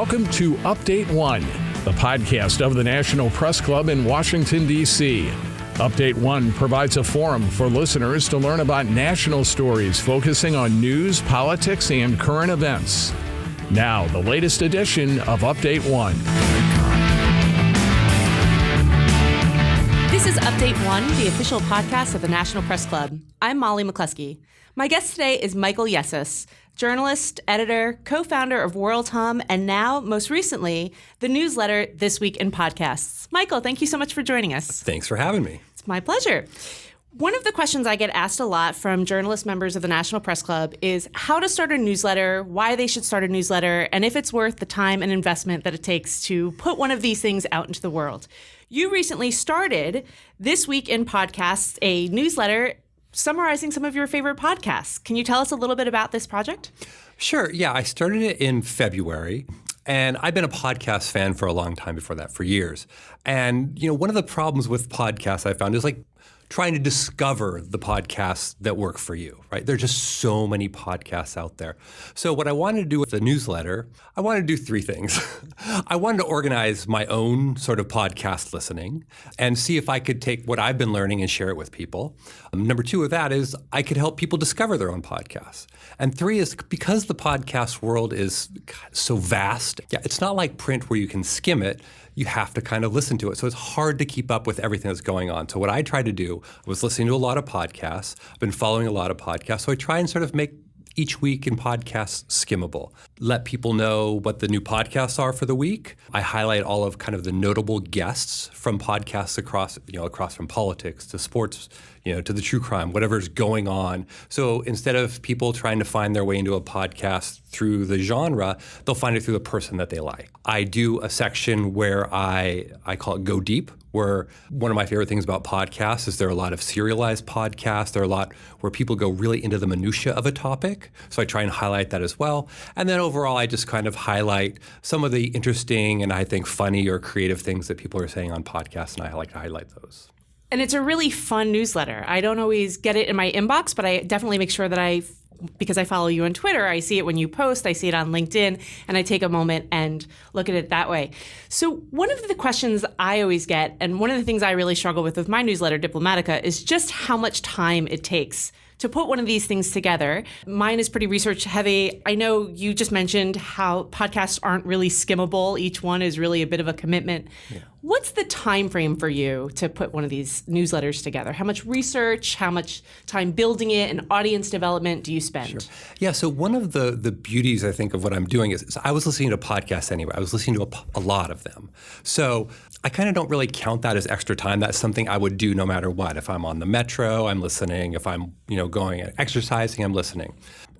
Welcome to Update One, the podcast of the National Press Club in Washington, D.C. Update One provides a forum for listeners to learn about national stories focusing on news, politics, and current events. Now, the latest edition of Update One. This is Update One, the official podcast of the National Press Club. I'm Molly McCluskey. My guest today is Michael Yessis, journalist, editor, co-founder of World Hum, and now, most recently, the newsletter This Week in Podcasts. Michael, thank you so much for joining us. Thanks for having me. It's my pleasure. One of the questions I get asked a lot from journalist members of the National Press Club is how to start a newsletter, why they should start a newsletter, and if it's worth the time and investment that it takes to put one of these things out into the world. You recently started This Week in Podcasts, a newsletter summarizing some of your favorite podcasts. Can you tell us a little bit about this project? Sure. Yeah, I started it in February. And I've been a podcast fan for a long time before that, for years. And, one of the problems with podcasts I found is trying to discover the podcasts that work for you, right? There's just so many podcasts out there. So what I wanted to do with the newsletter, I wanted to do three things. I wanted to organize my own sort of podcast listening and see if I could take what I've been learning and share it with people. Number two of that is I could help people discover their own podcasts. And three is because the podcast world is so vast, it's not like print where you can skim it. You have to kind of listen to it. So it's hard to keep up with everything that's going on. So what I tried to do was listening to a lot of podcasts. I've been following a lot of podcasts. So I try and sort of make each week in podcasts skimmable. Let people know what the new podcasts are for the week. I highlight all of kind of the notable guests from podcasts across from politics to sports, to the true crime, whatever's going on. So instead of people trying to find their way into a podcast through the genre, they'll find it through the person that they like. I do a section where I call it Go Deep, where one of my favorite things about podcasts is there are a lot of serialized podcasts. There are a lot where people go really into the minutia of a topic. So I try and highlight that as well. And then overall, I just kind of highlight some of the interesting and I think funny or creative things that people are saying on podcasts, and I like to highlight those. And it's a really fun newsletter. I don't always get it in my inbox, but I definitely make sure that because I follow you on Twitter, I see it when you post, I see it on LinkedIn, and I take a moment and look at it that way. So one of the questions I always get, and one of the things I really struggle with my newsletter, Diplomatica, is just how much time it takes to put one of these things together. Mine is pretty research heavy. I know you just mentioned how podcasts aren't really skimmable. Each one is really a bit of a commitment. Yeah. What's the time frame for you to put one of these newsletters together? How much research, how much time building it, and audience development do you spend? Sure. Yeah, so one of the beauties, I think, of what I'm doing is I was listening to podcasts anyway. I was listening to a lot of them. So I kind of don't really count that as extra time. That's something I would do no matter what. If I'm on the metro, I'm listening. If I'm going and exercising, I'm listening.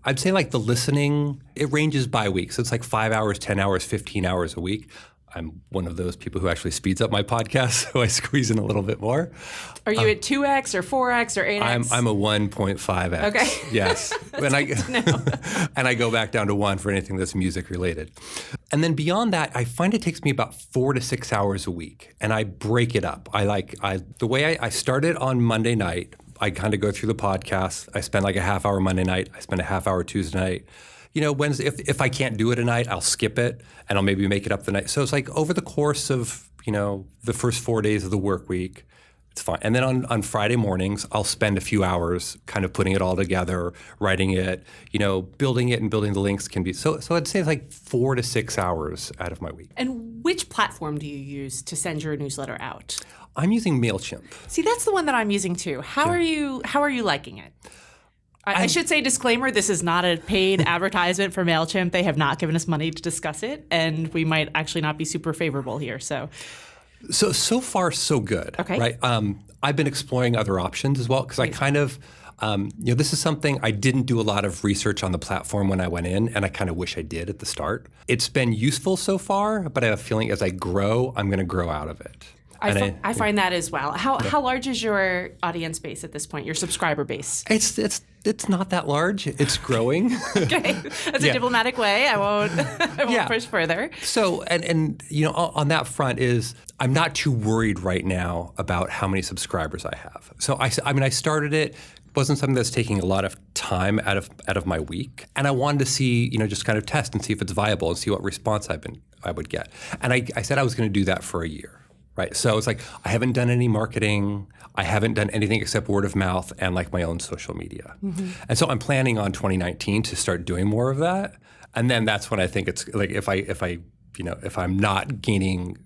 I'd say the listening, it ranges by week. So it's 5 hours, 10 hours, 15 hours a week. I'm one of those people who actually speeds up my podcast, so I squeeze in a little bit more. Are you at 2x or 4x or 8x? I'm a 1.5x. Okay. Yes. And I go back down to 1 for anything that's music related. And then beyond that, I find it takes me about 4 to 6 hours a week, and I break it up. The way I start it on Monday night, I kind of go through the podcast. I spend a half hour Monday night. I spend a half hour Tuesday night. Wednesday, if I can't do it a night, I'll skip it and I'll maybe make it up the night. So it's over the course of, the first 4 days of the work week, it's fine. And then on Friday mornings, I'll spend a few hours kind of putting it all together, writing it, building it and building the links can be. So I'd say it's 4 to 6 hours out of my week. And which platform do you use to send your newsletter out? I'm using MailChimp. See, that's the one that I'm using too. How are you liking it? I should say, disclaimer, this is not a paid advertisement for MailChimp. They have not given us money to discuss it, and we might actually not be super favorable here. So far, so good. Okay. Right? I've been exploring other options as well because I kind of, this is something I didn't do a lot of research on the platform when I went in, and I kind of wish I did at the start. It's been useful so far, but I have a feeling as I grow, I'm going to grow out of it. I find that as well. How large is your audience base at this point, your subscriber base? It's not that large. It's growing. Okay. That's a diplomatic way. I won't push further. So, and on that front is I'm not too worried right now about how many subscribers I have. So I started it wasn't something that's taking a lot of time out of my week. And I wanted to see, just kind of test and see if it's viable and see what response I would get. And I said I was going to do that for a year, right? So it's like I haven't done any marketing. I haven't done anything except word of mouth and like my own social media. And so I'm planning on 2019 to start doing more of that. And then that's when I think it's like if I'm not gaining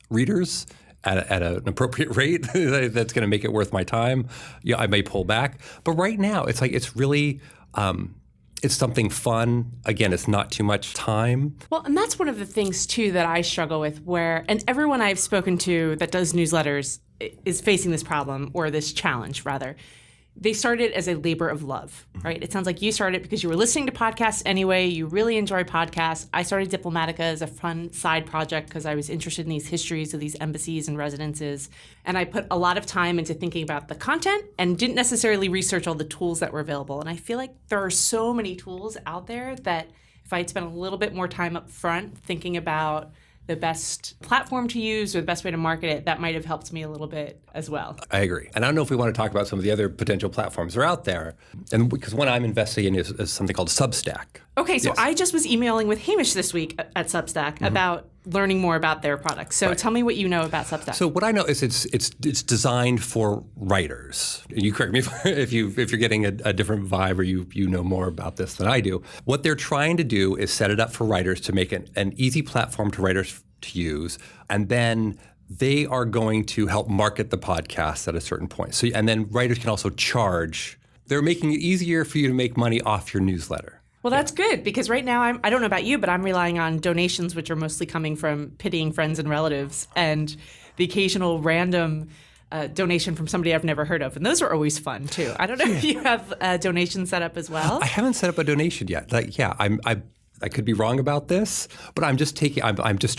readers at an appropriate rate that's going to make it worth my time, I may pull back. But right now, it's like it's really it's something fun. Again, it's not too much time. Well, and that's one of the things too that I struggle with. And everyone I've spoken to that does newsletters is facing this problem or this challenge rather. They started as a labor of love, right? It sounds like you started because you were listening to podcasts anyway. You really enjoy podcasts. I started Diplomatica as a fun side project because I was interested in these histories of these embassies and residences. And I put a lot of time into thinking about the content and didn't necessarily research all the tools that were available. And I feel like there are so many tools out there that if I had spent a little bit more time up front thinking about the best platform to use or the best way to market it, that might have helped me a little bit as well. I agree. And I don't know if we want to talk about some of the other potential platforms that are out there. And because one I'm investing in is something called Substack. Okay, so Yes. I just was emailing with Hamish this week at Substack about learning more about their products. So tell me what you know about Substack. So what I know is it's designed for writers. You correct me if you're getting a different vibe or you know more about this than I do. What they're trying to do is set it up for writers to make an easy platform to writers to use, and then they are going to help market the podcast at a certain point. So and then writers can also charge. They're making it easier for you to make money off your newsletter. Well, that's good because right now I don't know about you, but I'm relying on donations, which are mostly coming from pitying friends and relatives, and the occasional random donation from somebody I've never heard of, and those are always fun too. I don't know if you have a donation set up as well. I haven't set up a donation yet. I could be wrong about this, but I'm just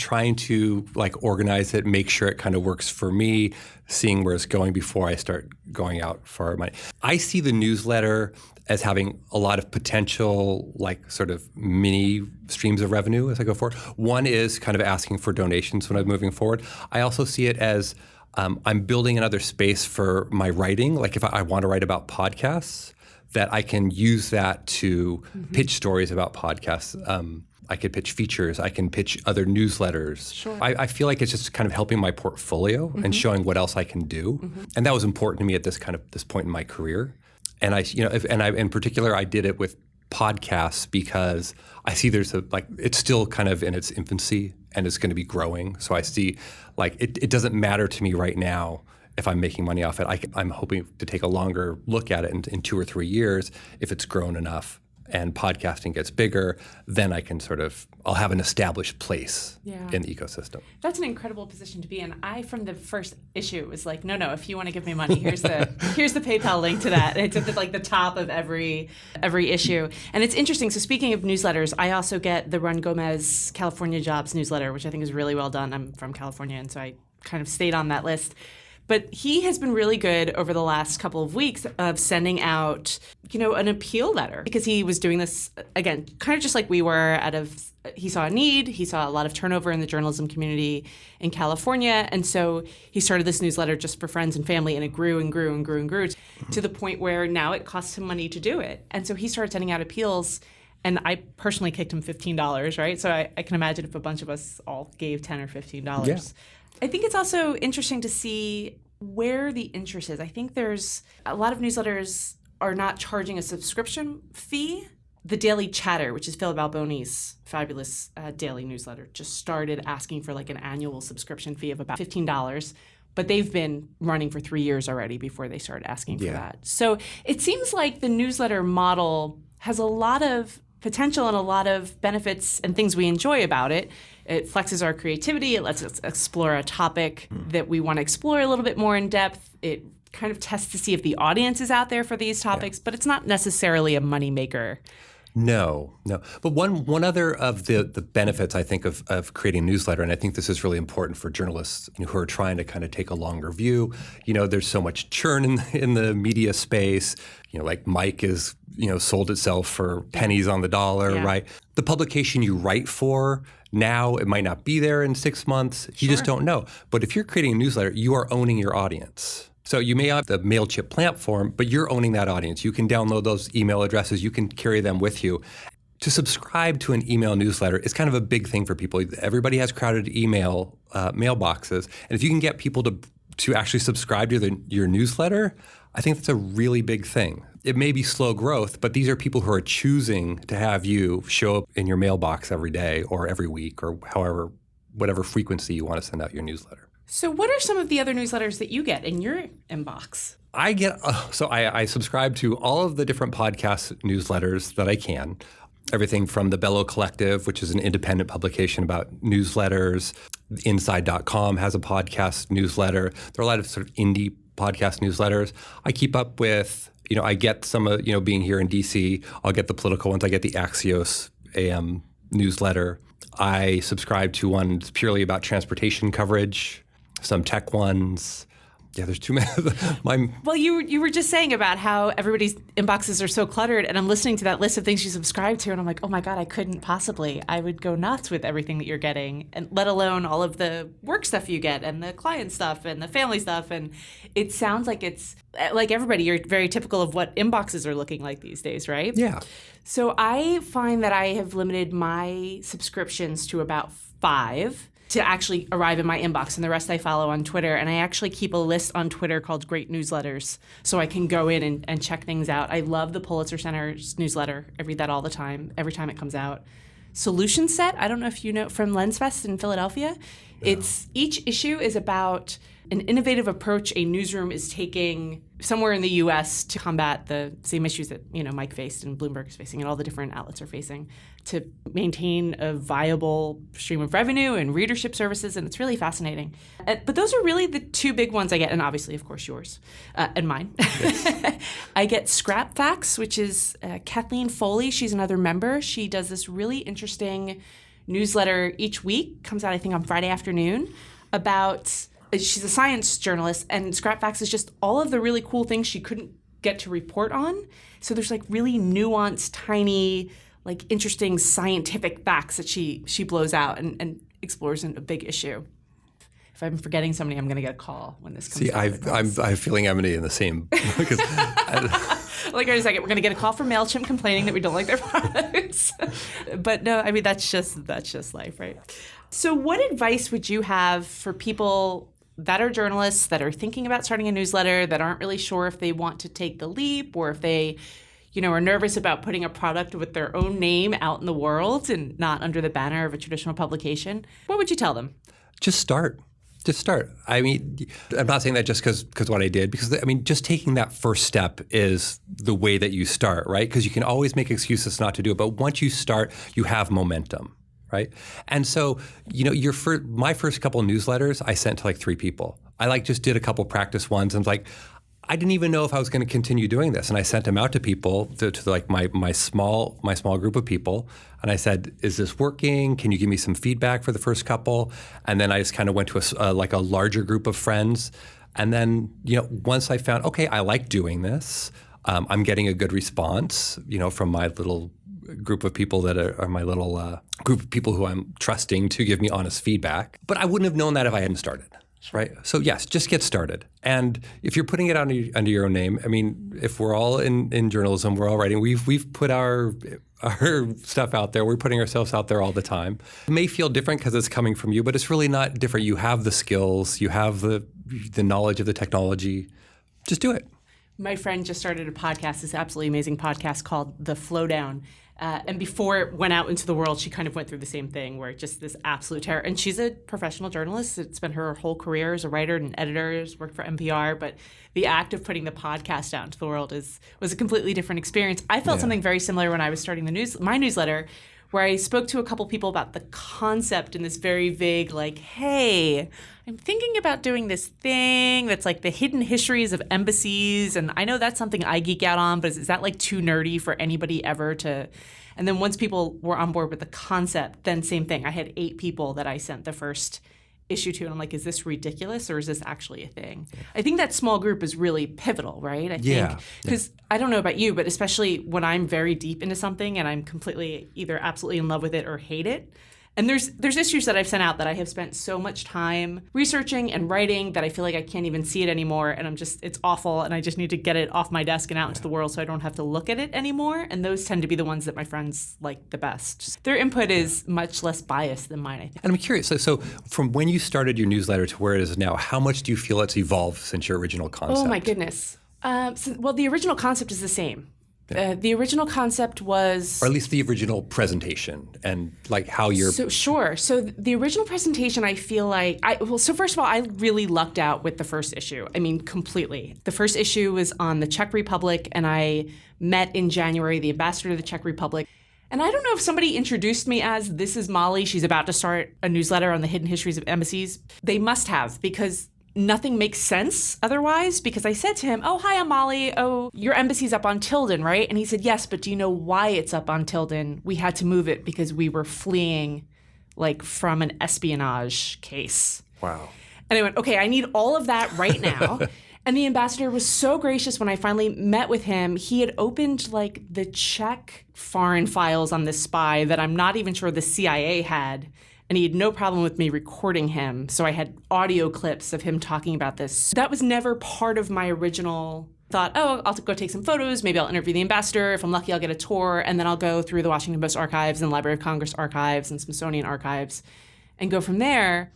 trying to like organize it, make sure it kind of works for me, seeing where it's going before I start going out for money. I see the newsletter as having a lot of potential, like sort of mini streams of revenue as I go forward. One is kind of asking for donations when I'm moving forward. I also see it as I'm building another space for my writing. Like if I want to write about podcasts, that I can use that to pitch stories about podcasts. I could pitch features. I can pitch other newsletters. Sure. I feel like it's just kind of helping my portfolio and showing what else I can do. And that was important to me at this point in my career. And in particular, I did it with podcasts because I see it's still kind of in its infancy and it's going to be growing. So I see it doesn't matter to me right now if I'm making money off it. I'm hoping to take a longer look at it in 2 or 3 years. If it's grown enough and podcasting gets bigger, then I'll have an established place in the ecosystem. That's an incredible position to be in. From the first issue, was like, no, if you want to give me money, here's the PayPal link to that. And it's at the top of every issue. And it's interesting. So speaking of newsletters, I also get the Run Gomez California Jobs newsletter, which I think is really well done. I'm from California, and so I kind of stayed on that list. But he has been really good over the last couple of weeks of sending out, an appeal letter, because he was doing this, again, kind of just like we were he saw a need, he saw a lot of turnover in the journalism community in California, and so he started this newsletter just for friends and family, and it grew and grew and grew and grew to the point where now it costs him money to do it. And so he started sending out appeals, and I personally kicked him $15, right? So I can imagine if a bunch of us all gave $10 or $15. Yeah. I think it's also interesting to see where the interest is. I think there's a lot of newsletters are not charging a subscription fee. The Daily Chatter, which is Phil Balboni's fabulous daily newsletter, just started asking for an annual subscription fee of about $15. But they've been running for 3 years already before they started asking for that. So it seems like the newsletter model has a lot of potential and a lot of benefits and things we enjoy about it. It flexes our creativity. It lets us explore a topic that we want to explore a little bit more in depth. It kind of tests to see if the audience is out there for these topics, but it's not necessarily a moneymaker. No. But one other of the benefits, I think, of creating a newsletter, and I think this is really important for journalists who are trying to kind of take a longer view. There's so much churn in the media space. Like Mike is, sold itself for pennies on the dollar, right? The publication you write for, now it might not be there in 6 months. You just don't know. But if you're creating a newsletter, you are owning your audience. So you may have the MailChimp platform, but you're owning that audience. You can download those email addresses. You can carry them with you. To subscribe to an email newsletter is kind of a big thing for people. Everybody has crowded email mailboxes. And if you can get people to actually subscribe to your newsletter, I think that's a really big thing. It may be slow growth, but these are people who are choosing to have you show up in your mailbox every day or every week or whatever frequency you want to send out your newsletter. So what are some of the other newsletters that you get in your inbox? I subscribe to all of the different podcast newsletters that I can. Everything from the Bellow Collective, which is an independent publication about newsletters. Inside.com has a podcast newsletter. There are a lot of sort of indie podcast newsletters. I keep up with, I get some of, being here in DC, I'll get the political ones. I get the Axios AM newsletter. I subscribe to one that's purely about transportation coverage, some tech ones. Yeah, there's too many. Well, you were just saying about how everybody's inboxes are so cluttered, and I'm listening to that list of things you subscribe to, and I'm like, oh my God, I couldn't possibly. I would go nuts with everything that you're getting, and let alone all of the work stuff you get, and the client stuff, and the family stuff, and it sounds like it's, like everybody, you're very typical of what inboxes are looking like these days, right? Yeah. So I find that I have limited my subscriptions to about 5 to actually arrive in my inbox, and the rest I follow on Twitter. And I actually keep a list on Twitter called Great Newsletters, so I can go in and check things out. I love the Pulitzer Center's newsletter. I read that all the time, every time it comes out. Solution Set, I don't know if you know, from LensFest in Philadelphia. Yeah. Each issue is about an innovative approach a newsroom is taking somewhere in the U.S. to combat the same issues that Mike faced and Bloomberg is facing and all the different outlets are facing, to maintain a viable stream of revenue and readership services, and it's really fascinating. But those are really the 2 big ones I get, and obviously, of course, yours and mine. Yes. I get Scrap Facts, which is Kathleen Foley. She's another member. She does this really interesting newsletter each week, comes out, I think, on Friday afternoon, about... She's a science journalist, and Scrap Facts is just all of the really cool things she couldn't get to report on. So there's like really nuanced, tiny, like interesting scientific facts that she blows out and explores in a big issue. If I'm forgetting somebody, I'm going to get a call when this comes out. I'm feeling I'm in the same. Because like, wait a second, we're going to get a call from MailChimp complaining that we don't like their products. But no, I mean, that's just life, right? So what advice would you have for people that are journalists, that are thinking about starting a newsletter, that aren't really sure if they want to take the leap, or if they, are nervous about putting a product with their own name out in the world and not under the banner of a traditional publication? What would you tell them? Just start. Just start. I mean, I'm not saying that just because what I did, because just taking that first step is the way that you start, right? Because you can always make excuses not to do it, but once you start, you have momentum. Right. And so, my first couple of newsletters I sent to like 3 people. I just did a couple practice ones and I didn't even know if I was going to continue doing this. And I sent them out to people, to like my small group of people. And I said, is this working? Can you give me some feedback for the first couple? And then I just kind of went to a larger group of friends. And then, once I found, okay, I like doing this, I'm getting a good response, from my little group of people that are my little group of people who I'm trusting to give me honest feedback. But I wouldn't have known that if I hadn't started, right? So yes, just get started. And if you're putting it under your own name, if we're all in journalism, we're all writing, we've put our stuff out there. We're putting ourselves out there all the time. It may feel different because it's coming from you, but it's really not different. You have the skills, you have the knowledge of the technology. Just do it. My friend just started a podcast, this absolutely amazing podcast called The Flowdown. And before it went out into the world, she kind of went through the same thing where just this absolute terror. And she's a professional journalist. It's been her whole career as a writer and editor, has worked for NPR. But the act of putting the podcast out into the world was a completely different experience. I felt something very similar when I was starting my newsletter, where I spoke to a couple people about the concept in this very vague, like, hey, I'm thinking about doing this thing that's like the hidden histories of embassies. And I know that's something I geek out on, but is that like too nerdy for anybody ever to? And then once people were on board with the concept, then same thing. I had 8 people that I sent the first issue to, and I'm like, is this ridiculous or is this actually a thing? I think that small group is really pivotal, right? I think, because I don't know about you, but especially when I'm very deep into something and I'm completely either absolutely in love with it or hate it, And there's issues that I've sent out that I have spent so much time researching and writing that I feel like I can't even see it anymore. And it's awful. And I just need to get it off my desk and out into the world so I don't have to look at it anymore. And those tend to be the ones that my friends like the best. Their input is much less biased than mine, I think. And I'm curious, so from when you started your newsletter to where it is now, how much do you feel it's evolved since your original concept? Oh, my goodness. Well, the original concept is the same. The original concept was... Or at least the original presentation and like how you're... Sure. So the original presentation, I feel like... So first of all, I really lucked out with the first issue. I mean, completely. The first issue was on the Czech Republic, and I met in January the ambassador to the Czech Republic. And I don't know if somebody introduced me as, this is Molly, she's about to start a newsletter on the hidden histories of embassies. They must have, because... nothing makes sense otherwise, because I said to him, oh, hi, I'm Molly. Oh, your embassy's up on Tilden, right? And he said, yes, but do you know why it's up on Tilden? We had to move it because we were fleeing from an espionage case. Wow. And I went, okay, I need all of that right now. And the ambassador was so gracious when I finally met with him. He had opened the Czech foreign files on this spy that I'm not even sure the CIA had. And he had no problem with me recording him. So I had audio clips of him talking about this. That was never part of my original thought, oh, I'll go take some photos. Maybe I'll interview the ambassador. If I'm lucky, I'll get a tour. And then I'll go through the Washington Post archives and Library of Congress archives and Smithsonian archives and go from there.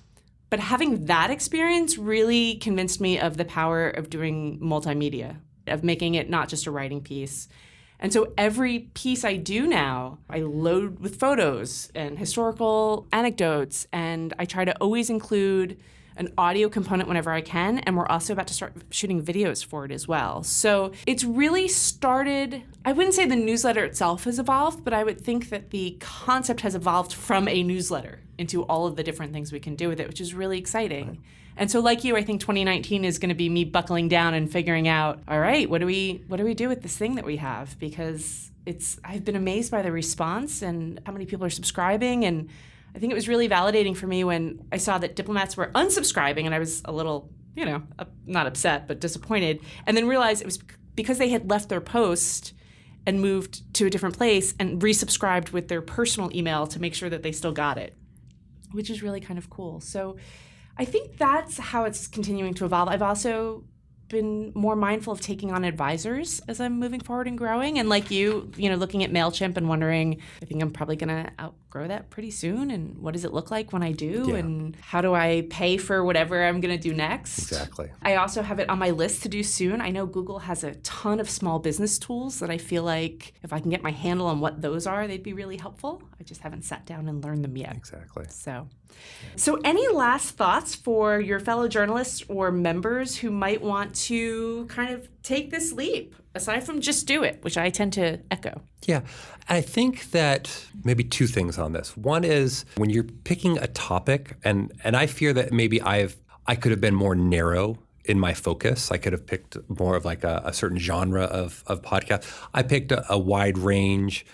But having that experience really convinced me of the power of doing multimedia, of making it not just a writing piece. And so every piece I do now, I load with photos and historical anecdotes, and I try to always include an audio component whenever I can, and we're also about to start shooting videos for it as well. So it's really started, I wouldn't say the newsletter itself has evolved, but I would think that the concept has evolved from a newsletter into all of the different things we can do with it, which is really exciting. Right. And so like you, I think 2019 is going to be me buckling down and figuring out, all right, what do we do with this thing that we have? Because I've been amazed by the response and how many people are subscribing. And I think it was really validating for me when I saw that diplomats were unsubscribing, and I was a little, not upset, but disappointed. And then realized it was because they had left their post and moved to a different place and resubscribed with their personal email to make sure that they still got it, which is really kind of cool. So I think that's how it's continuing to evolve. I've also been more mindful of taking on advisors as I'm moving forward and growing. And like you, looking at MailChimp and wondering, I think I'm probably going to outgrow that pretty soon. And what does it look like when I do? Yeah. And how do I pay for whatever I'm going to do next? Exactly. I also have it on my list to do soon. I know Google has a ton of small business tools that I feel like if I can get my handle on what those are, they'd be really helpful. I just haven't sat down and learned them yet. Exactly. So any last thoughts for your fellow journalists or members who might want to kind of take this leap, aside from just do it, which I tend to echo? Yeah, I think that maybe two things on this. One is when you're picking a topic, and I fear that maybe I could have been more narrow in my focus. I could have picked more of a certain genre of podcast. I picked a wide range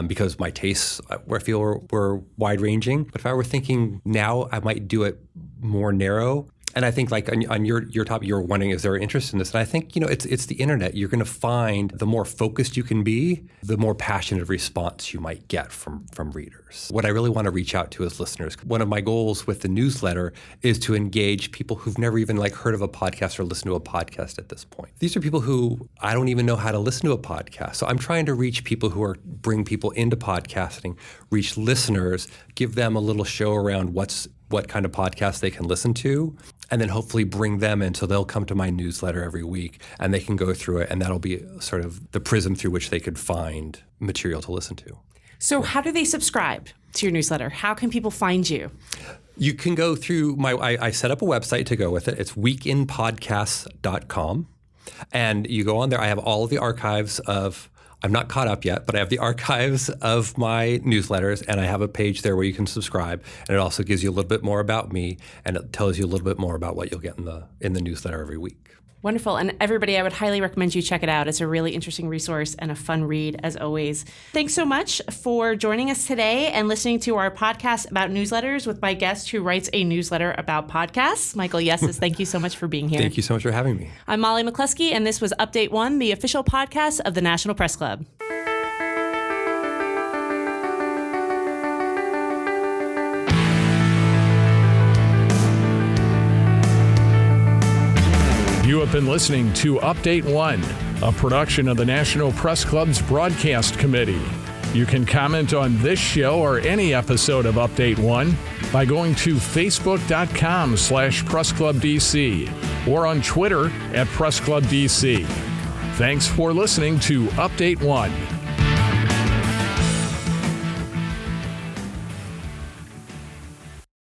because my tastes, I feel, were wide-ranging. But if I were thinking now, I might do it more narrow. And I think on your topic, you're wondering, is there interest in this? And I think, it's the internet. You're going to find the more focused you can be, the more passionate response you might get from readers. What I really want to reach out to is listeners. One of my goals with the newsletter is to engage people who've never even heard of a podcast or listened to a podcast at this point. These are people who I don't even know how to listen to a podcast. So I'm trying to reach people bring people into podcasting, reach listeners, give them a little show around what kind of podcast they can listen to, and then hopefully bring them in so they'll come to my newsletter every week and they can go through it, and that'll be sort of the prism through which they could find material to listen to. So how do they subscribe to your newsletter? How can people find you? You can go through I set up a website to go with it. It's weekinpodcasts.com. And you go on there. I have all of the archives I'm not caught up yet, but I have the archives of my newsletters, and I have a page there where you can subscribe, and it also gives you a little bit more about me, and it tells you a little bit more about what you'll get in the newsletter every week. Wonderful. And everybody, I would highly recommend you check it out. It's a really interesting resource and a fun read, as always. Thanks so much for joining us today and listening to our podcast about newsletters with my guest who writes a newsletter about podcasts, Michael Yessis. Thank you so much for being here. Thank you so much for having me. I'm Molly McCluskey, and this was Update 1, the official podcast of the National Press Club. You have been listening to Update One, a production of the National Press Club's Broadcast Committee. You can comment on this show or any episode of Update One by going to facebook.com/PressClubDC or on Twitter @PressClubDC. Thanks for listening to Update One.